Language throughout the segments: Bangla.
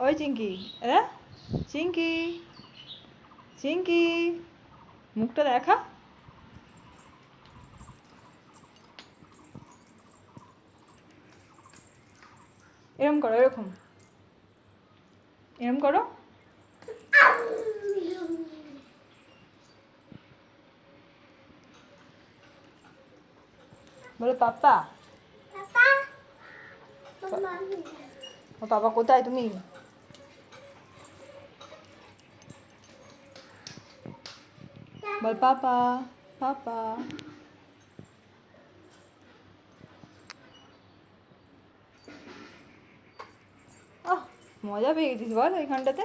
ওই চিঙ্কি, এরা চিঙ্কি, চিঙ্কি, মুখটা দেখা। এরম করো, এরকম এরম করো। বলো পাপা। ও পাপা কোথায় তুমি? বল পাপা, পাপা। আহ, মজা পেয়ে গেছিস বল ওইখানটাতে।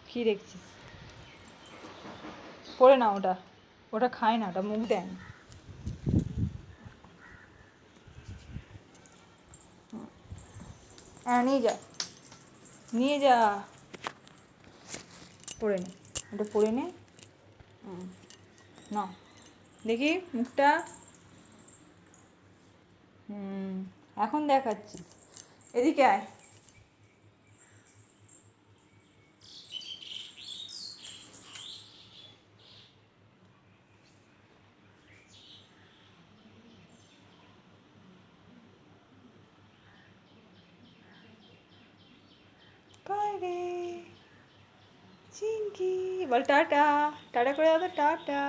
কি দেখছিস? পড়ে না ওটা, ওটা খায় না, ওটা মুখ দেয় না। হ্যাঁ নিয়ে যা, নিয়ে যা, পড়ে নে, ওটা পড়ে নে। না দেখি মুখটা। এখন দেখাচ্ছি, এদিকে আয়। রে চিঙ্কি, বল টাটা, টাটা করে দাও তো, টাটা।